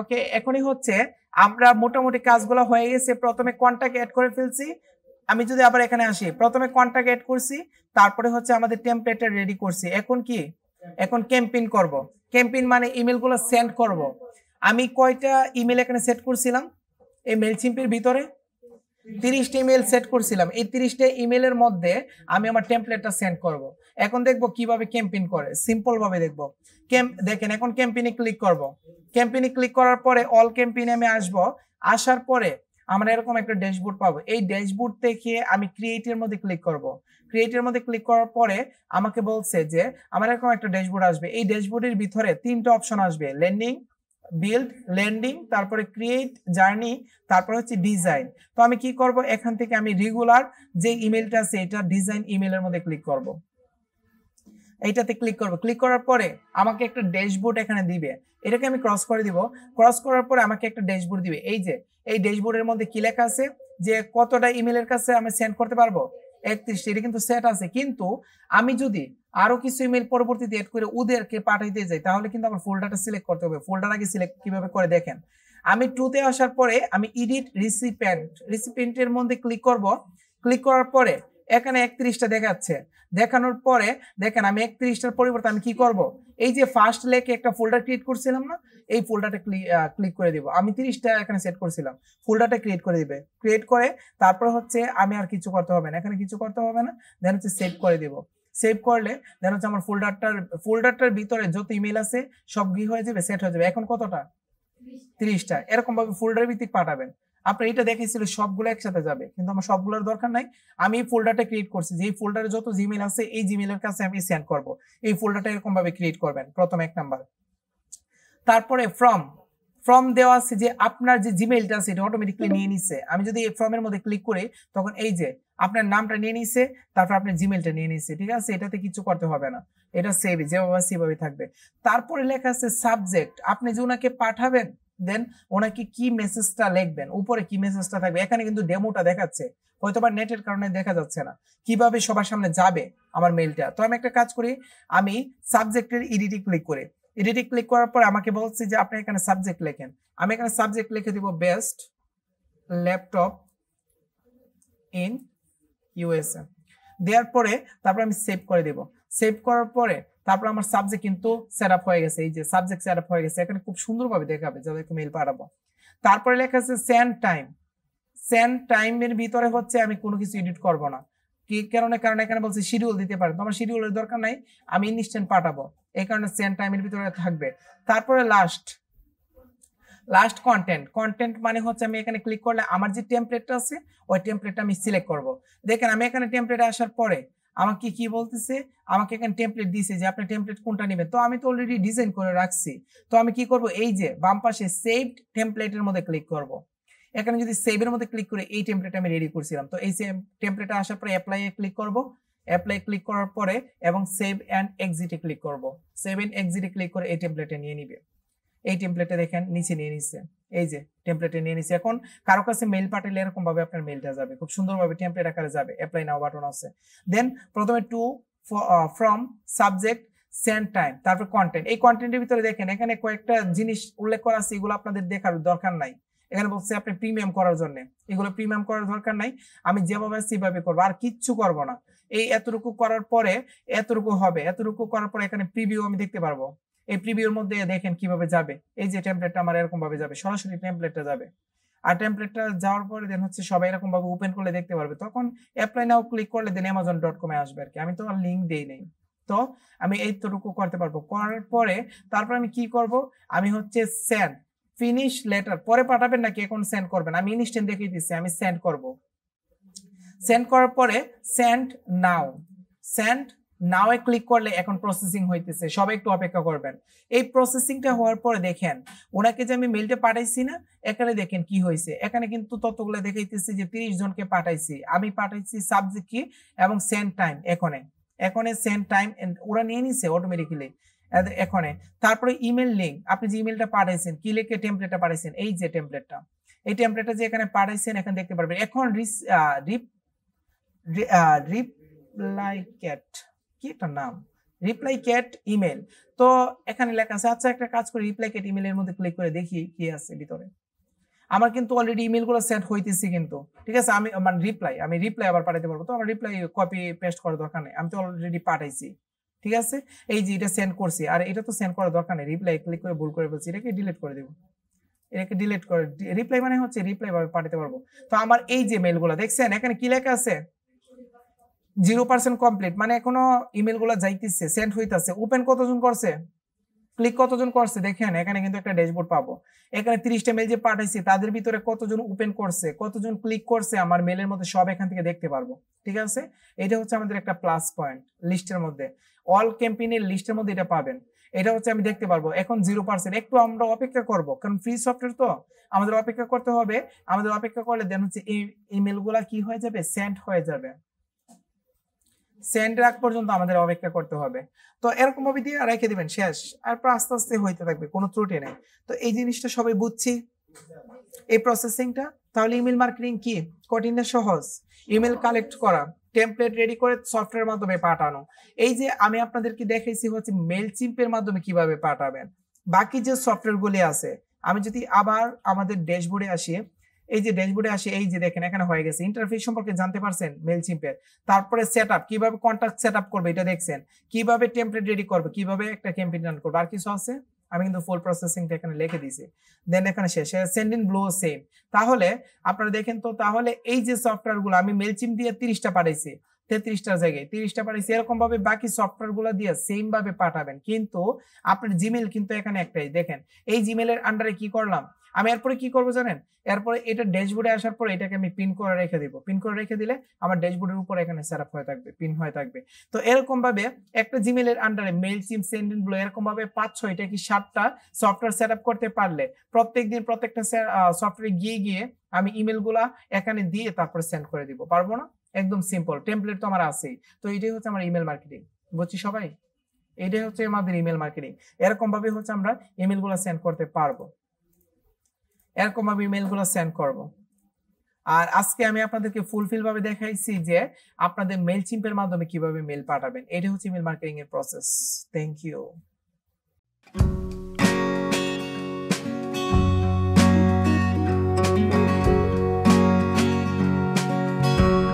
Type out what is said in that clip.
ওকে, এখনই হচ্ছে আমরা মোটামুটি কাজগুলো হয়ে গেছে। প্রথমে কন্টাক্ট এড করে ফেলছি। আমি যদি আবার এখানে আসি, প্রথমে কন্টাক্ট এড করছি, তারপরে হচ্ছে আমাদের টেমপ্লেটটা রেডি করছি। এখন কি? এখন ক্যাম্পেইন করব। ক্যাম্পেইন মানে ইমেলগুলো সেন্ড করব। আমি কয়টা ইমেল এখানে সেট করছিলাম এই মেইলচিম্পের ভিতরে? 30টা ইমেল সেট করছিলাম। এই 30টা ইমেলের মধ্যে আমি আমার টেমপ্লেটটা সেন্ড করব। এখন দেখব কিভাবে ক্যাম্পেইন করে, সিম্পল ভাবে দেখব। দেখেন, এখন ক্যাম্পেইনে ক্লিক করব। ক্যাম্পেইনে ক্লিক করার পরে অল ক্যাম্পেইনে আমি আসব। আসার পরে আমরা এরকম একটা ড্যাশবোর্ড পাবো। এই ড্যাশবোর্ড থেকে আমি ক্রিয়েটের মধ্যে ক্লিক করব। ক্রিয়েটের মধ্যে ক্লিক করার পরে আমাকে বলছে যে আমার এরকম একটা ড্যাশবোর্ড আসবে। এই ড্যাশবোর্ডের ভিতরে 3টা অপশন আসবে, ল্যান্ডিং, বিল্ড, ল্যান্ডিং, তারপরে ক্রিয়েট, জার্নি, তারপর হচ্ছে ডিজাইন। তো আমি কি করব, এখান থেকে আমি রেগুলার যে ইমেলটা আছে এটা ডিজাইন ইমেলের মধ্যে ক্লিক করব। এইটাতে ক্লিক করব। ক্লিক করার পরে আমাকে একটা ড্যাশবোর্ড এখানে দিবে। এটাকে আমি ক্রস করে দিব। ক্রস করার পরে আমাকে একটা ড্যাশবোর্ড দিবে। এই যে এই ড্যাশবোর্ডের মধ্যে কি লেখা আছে যে কতটা ইমেলের কাছে আমি সেন্ড করতে পারবো, 31টা। এটা কিন্তু সেট আছে, কিন্তু আমি যদি আরো কিছু ইমেল পরবর্তীতে এড করে ওদেরকে পাঠাইতে যাই তাহলে কিন্তু আমার ফোল্ডারটা সিলেক্ট করতে হবে। ফোল্ডার আগে সিলেক্ট কিভাবে করে দেখেন। আমি টুতে আসার পরে আমি এডিট রিসিপিয়েন্টের মধ্যে ক্লিক করব। ক্লিক করার পরে এখানে 31টা দেখাচ্ছে। দেখানোর পরে দেখেন আমি 31টার পরিবর্তে আমি কি করব, এই যে ফার্স্ট লেখে একটা ফোল্ডার ক্রিয়েট করছিলাম না, এই ফোল্ডারটা ক্লিক করে দিব। আমি 30টা এখানে সেট করছিলাম, ফোল্ডারটা ক্রিয়েট করে দিবে। ক্রিয়েট করে তারপর হচ্ছে আমি আর কিছু করতে হবে না, এখানে কিছু করতে হবে না। দেন হচ্ছে সেভ করে দিব। সেভ করলে দেন হচ্ছে আমার ফোল্ডারটার ভিতরে যত ইমেল আছে সব কি হয়ে যাবে, সেট হয়ে যাবে। এখন কতটা? 30টা। এরকম ভাবে ফোল্ডার ভিত্তিক পাঠাবেন। আপনার এটা দেখেছিল সবগুলো একসাথে যাবে, কিন্তু আমার সবগুলোর দরকার নাই। আমি এই ফোল্ডারটা ক্রিয়েট করছি, যে এই ফোল্ডারে যত জিমেল আছে এই জিমেলের কাছে আমি সেন্ড করব। এই ফোল্ডারটা এরকম ভাবে ক্রিয়েট করবেন, প্রথম 1 নাম্বার। তারপরে ফ্রম দেওয়া আছে, যে আপনার যে জিমেইলটা আছে এটা অটোমেটিক্যালি নিয়ে নিছে। আমি যদি এই ফ্রমের মধ্যে ক্লিক করি তখন এই যে আপনার নামটা নিয়ে নিছে, তারপর আপনার জিমেইলটা নিয়ে নিছে, ঠিক আছে? এটাতে কিছু করতে হবে না, এটা সেভ যেভাবে সেভাবে থাকবে। তারপরে লেখা আছে সাবজেক্ট, আপনি যে ওনাকে পাঠাবেন দেন ওনাকে কি মেসেজটা লিখবেন, উপরে কি মেসেজটা থাকবে। এখানে কিন্তু ডেমোটা দেখাচ্ছে, হয়তোবা নেটের কারণে দেখা যাচ্ছে না কিভাবে সবার সামনে যাবে আমার মেইলটা। তো আমি একটা কাজ করি, আমি সাবজেক্টের এডিটে ক্লিক করি। এডিটে ক্লিক করার পর আমাকে বলছে যে আপনি এখানে সাবজেক্ট লেখেন। আমি এখানে সাবজেক্ট লিখে দিব বেস্ট ল্যাপটপ ইন ইউএসএ। দেওয়ার পরে তারপর আমি সেভ করে দেব। সেভ করার পরে তারপর আমার সাবজেক্ট কিন্তু সেট আপ হয়ে গেছে। এই যে সাবজেক্ট সেট আপ হয়ে গেছে, এখানে খুব সুন্দরভাবে দেখাবে যাদেরকে মেইল পাঠাবো। তারপরে লেখা আছে সেন্ড টাইম। সেন্ড টাইমের ভিতরে হচ্ছে আমি কোনো কিছু এডিট করব না। কি কারণে? কারণ এখানে বলছে শিডিউল দিতে পারেন, তোমার শিডিউলের দরকার নাই, আমি ইনস্ট্যান্ট পাঠাবো, এই কারণে সেন্ড টাইমের ভিতরে থাকবে। তারপরে লাস্ট কন্টেন্ট মানে হচ্ছে আমি এখানে ক্লিক করলে আমার যে টেমপ্লেটটা আছে ওই টেমপ্লেটটা আমি সিলেক্ট করব। দেখেন আমি এখানে টেমপ্লেটে আসার পরে আমাকে কি বলতেছে, আমাকে এখানে টেমপ্লেট দিয়েছে যে আপনি টেমপ্লেট কোনটা নেবেন। তো আমি তো অলরেডি ডিজাইন করে রাখছি। তো আমি কি করব, এই যে বাম পাশে সেভড টেমপ্লেটের মধ্যে ক্লিক করব। এখানে যদি সেভের মধ্যে ক্লিক করে এই টেমপ্লেট আমি রেডি করছিলাম, তো এই সেম টেমপ্লেটে আসার পরে অ্যাপ্লাই এ ক্লিক করব। অ্যাপ্লাই ক্লিক করার পরে এবং সেভ এন্ড এক্সিটে ক্লিক করব। সেভ এন্ড এক্সিটে ক্লিক করে এই টেমপ্লেটে নিয়ে নিবে। এই টেমপ্লেটে দেখেন নিচে নিয়ে নিচ্ছে, এই যে টেমপ্লেটে নিয়ে নিচ্ছে। এখন কারো কাছে মেইল পাঠালে এরকম ভাবে আপনার মেইলটা যাবে, খুব সুন্দরভাবে টেমপ্লেট আকারে যাবে। অ্যাপ্লাই নাও বাটন আছে। দেন প্রথমে ফ্রম সাবজেক্ট সেন্ড টাইম, তারপর কন্টেন্ট। এই কন্টেন্টের ভিতরে দেখেন এখানে কয়েকটা জিনিস উল্লেখ করা আছে, এগুলো আপনাদের দেখার দরকার নাই। এখানে বলছে আপনি প্রিমিয়াম করার জন্য, এগুলো প্রিমিয়াম করার দরকার নাই। আমি যেভাবে সেভাবে করবো, আর কিচ্ছু করব না। এই এতটুকু করার পরে এতটুকু হবে, এতটুকু করার পরে এখানে প্রিভিউ আমি দেখতে পারবো। এই প্রিভিউর মধ্যে দেখেন কিভাবে যাবে, এই যে টেমপ্লেটটা আমার এরকম ভাবে যাবে, সরাসরি টেমপ্লেটটা যাবে। আর টেমপ্লেটটা যাওয়ার পরে দেন হচ্ছে সবাই এরকম ভাবে ওপেন করলে দেখতে পারবে। তখন অ্যাপ্লাই নাও ক্লিক করলে দেন amazon.com এ আসবে আর কি। আমি তো আর লিংক দেই নাই, তো আমি এইটুকু করতে পারবো। করার পরে তারপর আমি কি করব, আমি হচ্ছে সেন্ড ফিনিশ লেটার। পরে পাঠাবেন নাকি এখন সেন্ড করবেন, আমি ইনস্ট্যান্ট দেখিয়ে দিচ্ছি, আমি সেন্ড করব। সেন্ড করার পরে সেন্ড নাও এ ক্লিক করলে এখন প্রসেসিং হইতেছে, সবাই একটু অপেক্ষা করবেন। এই প্রসেসিংটা হওয়ার পরে দেখেন ওনাকে যে আমি মেইলটা পাঠাইছি না, এখানে দেখেন কি হয়েছে। এখানে কিন্তু ততগুলো দেখাইতেছে যে 30 জনকে পাঠাইছি, আমি পাঠাইছি সাবজেক্ট কি এবং সেন্ড টাইম। এখানে সেন্ড টাইম ওরা নিয়ে নিছে অটোমেটিক্যালি এখানে। তারপরে ইমেল লিংক, আপনি যে ইমেলটা পাঠাইছেন কি লিখে টেমপ্লেটটা পাঠাইছেন, এই যে টেমপ্লেটটা, এই টেমপ্লেটটা যে এখানে পাঠাইছেন এখানে দেখতে পারবেন। এখন রিপ্লাইকেট কি একটা নাম, রিপ্লাই ক্যাট ইমেল। তো এখানে লেখা আছে, আচ্ছা একটা কাজ করি, রিপ্লাই ক্যাট ইমেলের মধ্যে ক্লিক করে দেখি কি আছে ভিতরে। আমার কিন্তু অলরেডি ইমেলগুলো সেন্ড হইতেছে কিন্তু, ঠিক আছে। আমি মানে রিপ্লাই আবার পাঠাতে পারবো, তো আমার রিপ্লাই কপি পেস্ট করার দরকার নেই, আমি তো অলরেডি পাঠাইছি, ঠিক আছে। এই যে এটা সেন্ড করছি, আর এটা তো সেন্ড করার দরকার নেই, রিপ্লাই ক্লিক করে ভুল করে বলছি, এটাকে ডিলিট করে দেবো। এটাকে ডিলিট করে, রিপ্লাই মানে হচ্ছে রিপ্লাই ভাবে পাঠাতে পারবো। তো আমার এই যে মেলগুলো দেখছেন এখানে কি লেখা আছে, 0% কমপ্লিট, মানে এখনো ইমেল গুলা যাইতেছে, সেন্ড হইতাছে। ওপেন কতজন করছে, ক্লিক কতজন করছে দেখেন, এখানে কিন্তু একটা ড্যাশবোর্ড পাবো। এখানে 30টা মেল যে পাঠাইছি তাদের ভিতরে কতজন ওপেন করছে, কতজন ক্লিক করছে আমার মেলের মধ্যে সব এখান থেকে দেখতে পারবো, ঠিক আছে। এটা হচ্ছে আমাদের একটা প্লাস পয়েন্ট লিস্টের মধ্যে, অল ক্যাম্পেইনের লিস্টের মধ্যে এটা পাবেন। এটা হচ্ছে আমি দেখতে পারবো। এখন 0%, একটু আমরা অপেক্ষা করব, কারণ ফ্রি সফটওয়্যার তো আমাদের অপেক্ষা করতে হবে। আমাদের অপেক্ষা করলে দেন হচ্ছে এই ইমেল গুলা কি হয়ে যাবে, সেন্ড হয়ে যাবে। সেন্ড রাখ পর্যন্ত আমাদের অপেক্ষা করতে হবে। তো এরকম ভাবে দিয়ে রেখে দিবেন, শেষ। আর আস্তে আস্তে হইতে থাকবে, কোনো ত্রুটি নেই। তো এই জিনিসটা সবাই বুঝছি, এই প্রসেসিংটা। তাহলে ইমেল মার্কেটিং কি, কঠিন না সহজ? ইমেল কালেক্ট করা, টেমপ্লেট রেডি করে সফটওয়্যারের মাধ্যমে পাঠানো। এই যে আমি আপনাদেরকে দেখাইছি হচ্ছে মেইলচিম্পের মাধ্যমে কিভাবে পাঠাবেন। বাকি যে সফটওয়্যারগুলি আছে, আমি যদি আবার আমাদের ড্যাশবোর্ডে আসি, এই যে ড্যাশবোর্ডে আসি, এই যে দেখেন এখানে হয়ে গেছে। ইন্টারফেস সম্পর্কে জানতে পারছেন মেইলচিম্পের। তারপরে সেটআপ, কিভাবে কন্টাক্ট সেটআপ করবে এটা দেখছেন, কিভাবে টেমপ্লেট রেডি করবে, কিভাবে একটা ক্যাম্পেইন রান করবে। আর কিছু আছে, আমি কিন্তু ফুল প্রসেসিংটা এখানে লিখে দিয়েছি। দেন এখানে শেষ, সেন্ড ইন ব্লু সেম। তাহলে আপনারা দেখেন তো, তাহলে এই যে সফটওয়্যারগুলো আমি মেইলচিম্প দিয়ে 30টা পাঠাইছি, 33টার জায়গায় 30টা পাঠাইছি, এরকম ভাবে বাকি সফটওয়্যারগুলো দিয়ে সেম ভাবে পাঠাবেন। কিন্তু আপনার জিমেল কিন্তু এখানে একটাই, দেখেন এই জিমেলের আন্ডারে কি করলাম আমি। এরপরে কি করবো জানেন, এরপরে এটা ড্যাশবোর্ডে আসার পরে এটাকে আমি পিন করে রেখে দিব। পিন করে রেখে দিলে আমার ড্যাশবোর্ডের উপর এখানে সেটআপ হয়ে থাকবে, পিন হয়ে থাকবে। তো এরকম ভাবে একটা জিমেলের আন্ডারে মেইলচিম্প, সেন্ডইনব্লো, এরকম ভাবে 5-6টা কি 7টা সফটওয়্যার সেটআপ করতে পারলে প্রত্যেকদিন প্রত্যেকটা সফটওয়্যারে গিয়ে গিয়ে আমি ইমেলগুলা এখানে দিয়ে তারপর সেন্ড করে দিব, পারবো না? একদম সিম্পল, টেমপ্লেট তো আমার আছেই। তো এটাই হচ্ছে আমার ইমেল মার্কেটিং, বুঝছি সবাই? এটাই হচ্ছে আমাদের ইমেল মার্কেটিং। এরকম ভাবে হচ্ছে আমরা ইমেলগুলো সেন্ড করতে পারবো, এরকম ভাবে ইমেলগুলো সেন্ড করব। আর আজকে আমি আপনাদেরকে ফুলফিল ভাবে দেখাইছি যে আপনাদের মেইলচিম্পের মাধ্যমে কিভাবে মেল পাঠাবেন। এটা হচ্ছে ইমেল মার্কেটিং এর প্রসেস। Thank you.